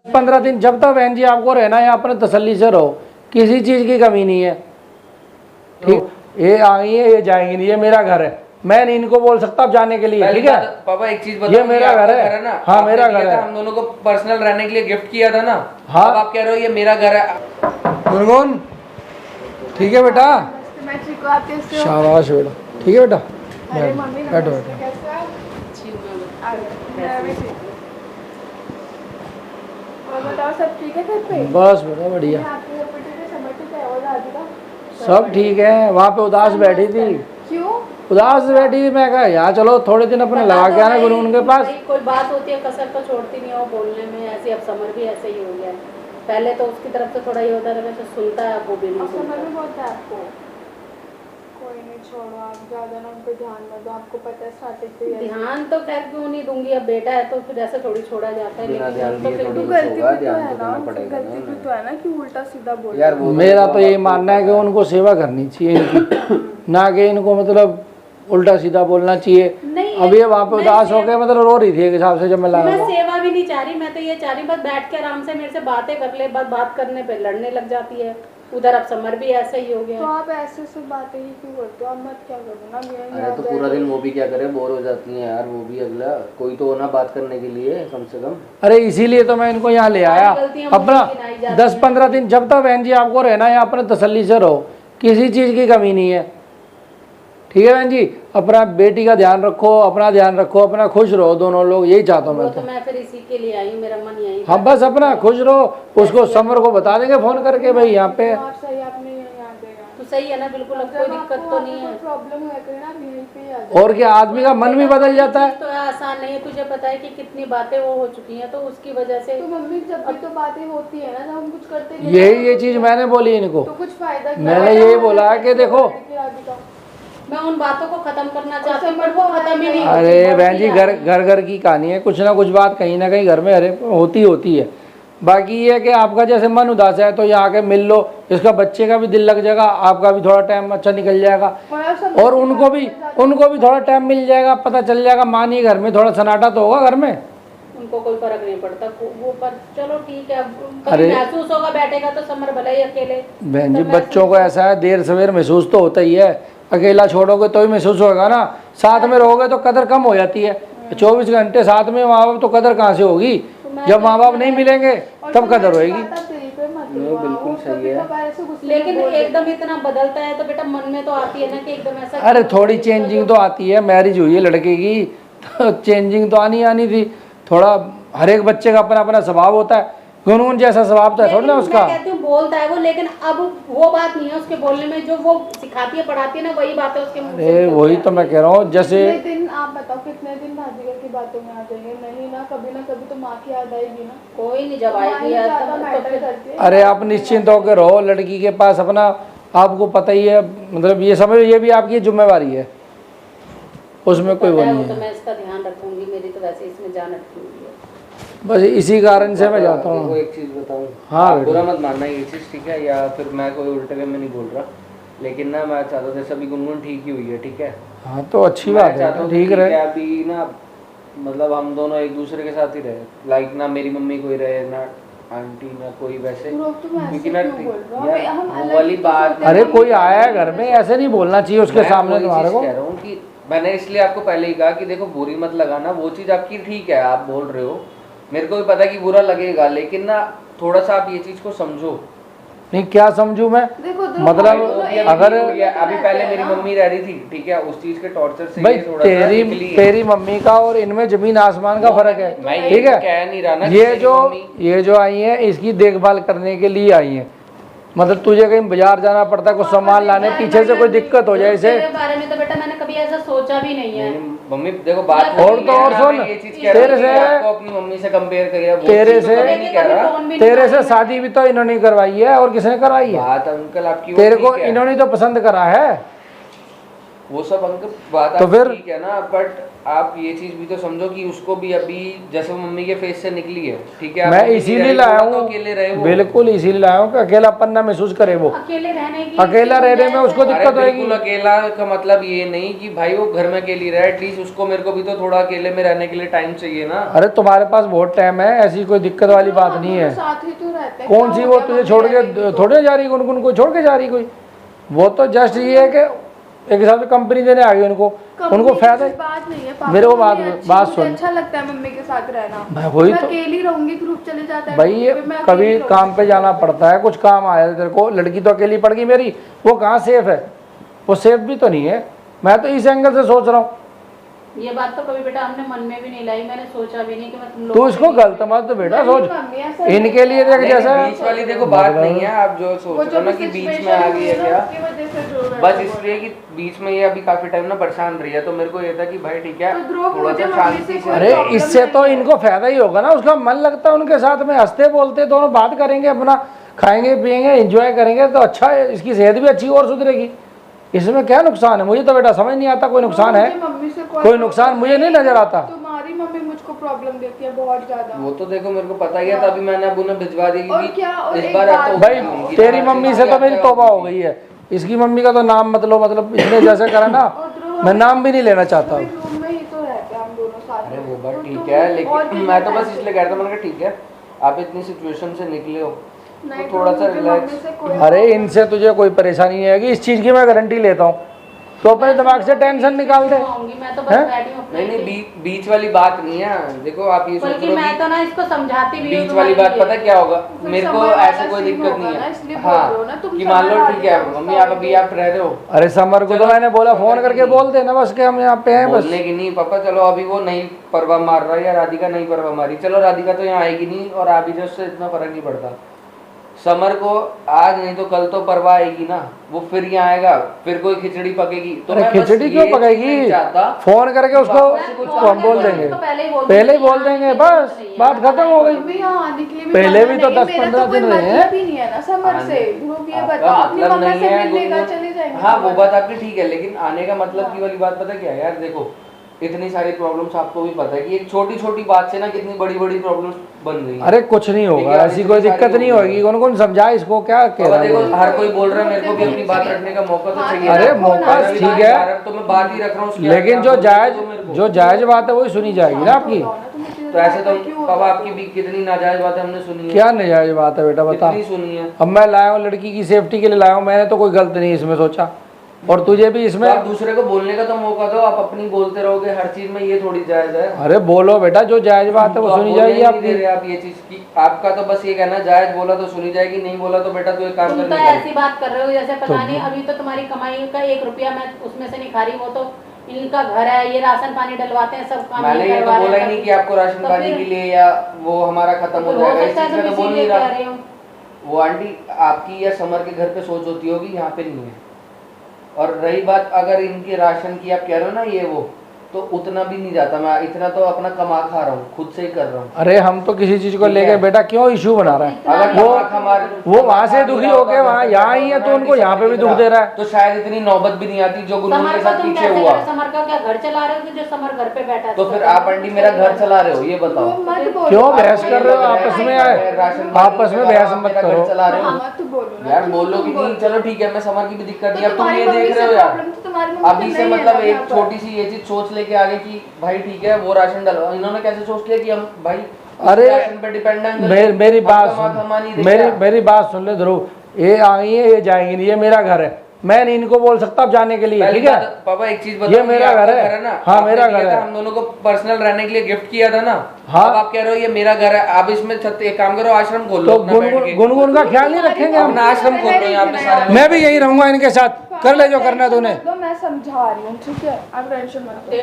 15 दिन जब तक बहन जी आपको रहना है अपने तसल्ली से रहो, किसी चीज की कमी नहीं है। ठीक, ये आएंगी ये जाएंगी नहीं, ये मेरा घर है, मैं नहीं इनको बोल सकता अब जाने के लिए। ठीक है पापा एक चीज बताओ, ये मेरा घर है ना। हाँ मेरा घर है। हम दोनों को पर्सनल रहने के लिए गिफ्ट किया था ना। हाँ अब आप कह रहे हो ये मेरा घर है। गुनगुन ठीक है बेटा, शाबाश बेटा, ठीक है बेटा, बैठो बैठो। सब ठीक है घर पे? बस बेटा बढ़िया, सब ठीक है। वहाँ पे उदास बैठी थी। क्यों उदास बैठी थी, मैं कहा यार चलो थोड़े दिन अपने लगा के आना गुनगुन के पास। कोई बात होती है कसर तो छोड़ती नहीं है वो बोलने में, ऐसे अब समर भी ऐसे ही हो गया है। पहले तो उसकी तरफ से थोड़ा ये होता था वैसे सुनता है, अब वो भी नहीं सुनता। समर भी बहुत है आपको। कोई नहीं, छोड़ो आप, ज्यादा ना उन पे ध्यान मत दो, आपको पता है स्टार्टिंग से ध्यान तो खैर क्यों नहीं दूंगी, अब बेटा है तो फिर ऐसे थोड़ी छोड़ा जाता है। लेकिन तो फिर तो गलती भी तो है ना, गलती भी तो है ना कि उल्टा सीधा बोल यार मेरा तो ये मानना है कि उनको सेवा करनी चाहिए इनकी, ना कि इनको मतलब उल्टा सीधा बोलना चाहिए। अब ये वहाँ पे उदास हो गए, मतलब रो रही थी एक हिसाब से जब मैं मैं सेवा भी नहीं चाह रही, मैं तो ये चाह रही बस बैठ के आराम से मेरे से बातें कर ले, बस बात करने पे लड़ने लग जाती है। उधर अब समर भी ऐसा ही हो गया। तो आप ऐसे सब बातें ही क्यों करते हो? अब मत क्या करो ना, मेरा अरे तो पूरा दिन वो भी क्या करे, बोर हो जाती हैं यार। वो भी अगला कोई तो होना बात करने के लिए कम से कम। अरे इसीलिए तो मैं इनको यहाँ ले आया अपना 10-15 दिन जब तक बहन जी आपको रहना है अपने तसल्ली से रहो, किसी चीज की कमी नहीं है। ठीक है बहन जी, अपना बेटी का ध्यान रखो, अपना ध्यान रखो, अपना खुश रहो दोनों लोग, यही चाहता हूँ मैं तो। मैं फिर इसी के लिए आई हूँ, मेरा मन यही। हाँ बस अपना खुश रहो, उसको समर को बता देंगे फोन करके भाई यहाँ पे। आप सही, आपने यहाँ देगा तो सही है ना, बिल्कुल अब कोई दिक्कत तो नहीं है। प्रॉब्लम है कहीं ना यहीं पे ही आ जाए। और क्या, आदमी का मन भी बदल जाता है। तो आसान नहीं है, तुझे पता है कि कितनी बातें वो हो चुकी हैं, तो उसकी वजह से। तो मम्मी जब भी तो बातें होती है ना, जब हम कुछ करते नहीं, यही ये चीज मैंने बोली इनको, तो कुछ फायदा मैंने यही बोला कि देखो, मैं उन बातों को खत्म करना चाहती हूँ पर वो खत्म ही नहीं होती। अरे बहन जी घर घर की कहानी है, कुछ ना कुछ बात कहीं ना कहीं घर में हरे होती है। बाकी ये है कि आपका जैसे मन उदास है तो यहाँ आके मिल लो, इसका बच्चे का भी दिल लग जाएगा, आपका भी थोड़ा टाइम अच्छा निकल जाएगा, और उनको भी थोड़ा टाइम मिल जाएगा, पता चल जाएगा मानिए घर में थोड़ा सन्नाटा तो होगा घर में। उनको कोई फर्क नहीं पड़ता वो, पर चलो ठीक है, कभी महसूस होगा बैठेगा तो समर भले ही अकेले। बहन जी बच्चों को ऐसा है देर सवेर महसूस तो होता ही है, अकेला छोड़ोगे तो ही महसूस होगा ना, साथ में रहोगे तो कदर कम हो जाती है। 24 घंटे साथ में माँ बाप तो कदर कहाँ से होगी, जब माँ बाप नहीं मिलेंगे तब कदर होगी। बिल्कुल सही है, लेकिन एकदम इतना बदलता है तो बेटा मन में तो आती है ना कि एकदम ऐसा। अरे थोड़ी चेंजिंग तो आती है, मैरिज हुई है लड़के की तो चेंजिंग तो आनी थी थोड़ा। हर एक बच्चे का अपना अपना स्वभाव होता है, गुनगुन जैसा स्वभाव तो है थोड़ा ना उसका। मैं कहती हूँ बोलता है वो, लेकिन अब वो बात नहीं है उसके बोलने में, जो वो सिखाती है पढ़ाती है ना वही बातें उसके मुंह से। अरे वही तो मैं कह रहा हूँ, जैसे दिन आप बताओ कितने दिन भाजीगर की बातों में आ जाएंगे? नहीं ना कभी तो माँ की याद आएगी ना। कोई नहीं, जब आएगी याद। अरे आप निश्चिंत होकर रहो, लड़की के पास अपना, आपको पता ही है, मतलब ये समझ, ये भी आपकी जिम्मेवारी है, उसमें कोई वो नहीं है। मैं इसका ध्यान रखूंगी, मेरी तो वैसे इसमें जान अटकी हुई है। बस इसी कारण से मैं जाता हूँ। एक चीज बताऊँ, हाँ बुरा मत मानना ये चीज, ठीक है? या फिर मैं कोई उल्टे वे में नहीं बोल रहा, लेकिन ना मैं चाहता था सभी गुनगुन ठीक ही हुई है, ठीक है? हाँ तो अच्छी बात है, तो ठीक रहे। अभी ना मतलब हम दोनों एक दूसरे के साथ ही रहे, लाइक ना मेरी मम्मी कोई रहे ना आंटी ना कोई, वैसे क्योंकि ना वो वाली बात। अरे कोई आया है घर में, ऐसे नहीं बोलना चाहिए उसके सामने तुम्हारे को। कह रहा हूँ कि मैंने इसलिए आपको पहले ही कहा कि देखो बुरी मत लगाना, वो चीज़ आपकी ठीक है, आप बोल रहे हो, मेरे को भी पता है कि बुरा लगेगा, लेकिन ना थोड़ा सा आप ये चीज़ को समझो। नहीं क्या समझू मैं, मतलब अगर अभी पहले मेरी मम्मी रह रही थी, ठीक है, उस चीज के टॉर्चर से भाई तेरी मम्मी का और इनमें जमीन आसमान का फर्क है, ठीक है? कह नहीं रहा ना, ये जो आई है इसकी देखभाल करने के लिए आई है, मतलब तुझे कहीं बाजार जाना पड़ता है, कुछ सामान लाने, पीछे से कोई दिक्कत हो जाए इसे। बारे में तो बेटा मैंने कभी ऐसा सोचा भी नहीं है। मम्मी देखो बात और तो और सुन, तेरे से अपनी मम्मी से कंपेयर करिए, तेरे से शादी भी तो इन्होंने करवाई है, और किसने करवाई है? बात अंकल आपकी, तेरे को इन्होंने तो पसंद करा है, वो सब अंकल बात तो फिर ठीक है ना, बट आप ये चीज भी तो समझो कि उसको भी अभी जैसे वो मम्मी के फेस से निकली है, ठीक है, आप मैं अकेली इसीलिए रहे, लाया तो हूँ, अकेले रहे वो। बिल्कुल इसीलिए लाया हूँ कि अकेलापन ना महसूस करे वो। अकेले रहने की अकेला रहने में उसको अरे दिक्कत होगी। बिल्कुल अकेला का मतलब ये नहीं कि भाई वो घर में अकेली रहे, एटलीस्ट उसको मेरे को भी तो थोड़ा अकेले में रहने के लिए टाइम चाहिए ना। अरे तुम्हारे पास बहुत टाइम है, ऐसी कोई दिक्कत वाली बात नहीं है। साथ ही तो रहते हैं, कौन क्या सी हो वो गया तुझे मम्मी छोड़ रहेगी के तो? थोड़े जा रही, गुनगुन को छोड़ के जा रही कोई? वो तो जस्ट ये है कि एक हिसाब से कंपनी देने आ गई उनको कंपनी फायदा की बात नहीं है पापा, मेरे को मम्मी अच्छी, बात मुझे सुन। अच्छा लगता है मम्मी के साथ रहना। मैं वही मैं तो अकेली रहूंगी, ग्रुप चले जाता है भाई, ये फिर मैं अकेली कभी रहूंगी। काम पे जाना पड़ता है, कुछ काम आया तेरे को, लड़की तो अकेली पड़ गई मेरी, वो कहाँ सेफ है? वो सेफ भी तो नहीं है। मैं तो इस एंगल से सोच रहा हूँ। ये बात तो कभी बेटा हमने मन में भी नहीं लाई, मैंने सोचा भी नहीं कि मैं तुम लोग तू इसको गलत मत बेटा नहीं, सोच। मम्मी, ऐसा इनके लिए देख नहीं, जैसा बीच वाली देखो बात नहीं है, आप जो वो सोच रहे जो हो ना कि बीच में आ गई है क्या, उसकी वजह से जो है बस वो- इसलिए कि बीच में ये अभी काफी टाइम ना परेशान रही है, तो मेरे को ये था कि भाई ठीक है तो ध्रुव, थोड़ा मुझे सा मम्मी शांति से से। कोई अरे प्रॉब्लम इससे तो नहीं है। इनको फायदा ही होगा ना, उसका मन लगता है उनके साथ में, हंसते बोलते दोनों बात करेंगे, अपना खाएंगे पिएंगे एंजॉय करेंगे तो अच्छा है, इसकी सेहत भी अच्छी और सुधरेगी। इसमें क्या नुकसान है? मुझे तो बेटा समझ नहीं आता कोई नुकसान है। मुझे मम्मी से कोई नुकसान मुझे नहीं नजर आता। तुम्हारी मम्मी मुझको प्रॉब्लम देती है बहुत ज्यादा। वो तो देखो मेरे को पता ही है, तभी मैंने अब उन्हें भिजवा दी और क्योंकि क्या, और इस एक बार बात- तो भाई होगी तेरी ना, मम्मी से तो मेरी तौबा हो गई है, इसकी मम्मी का तो नाम मतलब इसने जैसे करा ना, और ध्रुव, मैं नाम भी नहीं लेना चाहता अभी हूँ। रूम में ही तो रहते हैं हम दोनों साथ अरे में। वो बात तो ठीक तुम है, और लेकिन भी मैं तो बस पैसे- इसलिए कह रहा था, मैंने कहा ठीक है आप इतनी सिचुएशन से निकले हो नहीं, तो थोड़ा सा मुझे रिलैक्स। मम्मी से कोई अरे इनसे तुझे कोई परेशानी नहीं आएगी, इस चीज की मैं गारंटी लेता हूँ। तो अपने दिमाग से टेंशन निकाल दे। आऊंगी मैं तो बस हैं? बैठी हूँ अपने नहीं बीच वाली बात नहीं है, देखो आप ये सोच बल्कि रहे हो मैं कि तो ना इसको समझाती भी हूँ बीच वाली तुम्हारे बात पता लिए। क्या होगा, फिर मेरे को समय वाला ऐसे कोई सीन दिक्कत होगा नहीं ना, है। इसलिए बोल रहे हो ना, तुम कि मान लो समय ठीक है वाले मम्मी हो, आप अभी आप रह रहे हो, अरे समर को तो चलो, मैंने बोला फोन समर करके की- बोल देना बस कि हम यहाँ पे हैं बस। बोलने की नहीं पापा, चलो अभी वो नहीं परवाह मार रहा है या राधिका नहीं परवाह मारी, चलो राधिका तो यहाँ आएगी नहीं और अभी जो उससे इतना फर्क नहीं पड़ता। समर को आज नहीं तो कल तो परवाह आएगी ना, वो फिर यहाँ आएगा, फिर कोई खिचड़ी पकेगी तो अरे मैं बस खिचड़ी ये क्यों चीज़ पकाएगी? नहीं चाहता। फोन करके उसको मैं फोन हम करके बोल देंगे, उसको पहले ही बोल पहले ही दूंगी, बोल देंगे, यहाँ बस नहीं है, बात खत्म हो गई। मम्मी यहाँ आने के लिए भी पहले मना भी तो नहीं, 10-15 मेरा तो कोई दिन रहे हैं। मतलब ही नहीं है ना समर से। ध्रुव ये आपका बताओ, अपनी मतलब मम्मा नहीं से है, मिल लेगा, गुनगुन- चले जाएंगे। हाँ वो समर। बात आपकी ठीक है, लेकिन आने का मतलब की वाली बात पता क्या है यार, देखो इतनी सारी प्रॉब्लम्स आपको भी पता है कि एक छोटी छोटी बात से ना कितनी बड़ी बड़ी प्रॉब्लम्स बन गई हैं। अरे कुछ नहीं होगा, ऐसी कोई दिक्कत नहीं होगी। कौन कौन समझा इसको, क्या कह बाबा रहा देखो है? हर कोई बोल रहा है, मेरे को भी अपनी बात रखने का मौका तो चाहिए। अरे ना। मौका मैं भी ठीक बात है। कर रहा हूं, तो मैं बात ही रख रहा हूँ उसके लेकिन आगे, जो आप बोल जायज दो मेरे को। जो जायज बात है वही सुनी जाएगी ना आपकी। तो ऐसे तो पापा आपकी भी कितनी नाजायज बात हमने सुनी है, क्या नाजायज बात है बेटा बता। कितनी सुनी है। अब मैं लाया हूँ लड़की की सेफ्टी के लिए लाया हूँ, मैंने तो कोई गलत नहीं इसमें सोचा, और तुझे भी तो इसमें। आप दूसरे को बोलने का तो मौका दो, आप अपनी बोलते रहोगे हर चीज में, ये थोड़ी जायज है। अरे बोलो बेटा, जो जायज बात है वो तो आप सुनी बोलने जाएगी ही नहीं आपकी। दे रहे आप ये चीज की, आपका तो बस ये कहना जायज बोला तो सुनी जाएगी, नहीं बोला तो बेटा तू एक काम तुम कर तो निकल। ऐसी बात कर रहे हो जैसे पता नहीं, अभी तो तुम्हारी कमाई का 1 रुपया मैं उसमें से नहीं खा रही, वो तो इनका घर है, ये राशन पानी डलवाते हैं, सब काम मैंने ये तो करवा रहे बोला ही हैं, नहीं कि आपको राशन तो पानी फिर- के लिए या वो हमारा खत्म हो हो जाएगा, इस सकता है चीज में तुम तो बोल इसीलिए नहीं कह रहा। रहे हो। वो आंटी आपकी या समर के घर पे सोच होती होगी, यहाँ पे नहीं है। और रही बात अगर इनके राशन की आप कह रहे हो ना ये वो, तो उतना भी नहीं जाता, मैं इतना तो अपना कमा खा रहा हूँ, खुद से ही कर रहा हूँ। अरे हम तो किसी चीज को ठीक लेके है। बेटा क्यों इशू बना रहा है? अगर वो वो वहां से दुखी होके वहां यहाँ ही है, तो उनको यहाँ पे भी दुख दे रहा है। तो शायद इतनी नौबत भी नहीं आती जो गुनगुन समर के को साथ तुम पीछे कैसे हुआ। करे? समर का क्या घर चला रहे हो कि जो समर घर पे बैठा है? तो फिर आप आंटी मेरा घर चला रहे हो, ये बताओ। मत बोलो, क्यों आप बहस मुझे कर रहे हो? लग रहा है आपस में कि- राशन आपस में बहस मत मेरा घर करो। चला रहे हो। हाँ, मत बोलो ना, यार तुम बोलो कि बोल नहीं, चलो ठीक है, मैं समर की भी दिक्कत नहीं, तो अब तुम तुम्हारी ये मम्मी देख से रहे हो यार। प्रॉब्लम तो तुम्हारी मम्मी अभी से से नहीं है मतलब ना एक यहाँ पर। छोटी सी ये चीज सोच लेके आगे कि भाई ठीक है वो राशन डलवा, इन्होंने कैसे सोच लिया कि हम भाई अरे राशन पे डिपेंड है, मेरी बात सुन, मेरी बात सुन ले ध्रुव, ये आएंगी ये जाएंगी नहीं, ये मेरा घर है, मैं नहीं इनको बोल सकता अब जाने के लिए, ठीक है? पापा एक चीज ये बताओ, मेरा घर है ना? हाँ आपने मेरा लिया घर था, है। हम दोनों को पर्सनल रहने के लिए गिफ्ट किया था ना। हाँ। अब आप कह रहे हो ये मेरा घर है, आप इसमें एक काम करो आश्रम खोल लो तो अपना बैठ के। गुनगुन का ख्याल नहीं रखेंगे हम? अपना आश्रम खोल लो यहाँ पे सारे। मैं भी यहीं रहूंगा इनके साथ, कर ले जो करना है तूने। मैं समझा रही हूँ, ठीक है, आप टेंशन मत लो।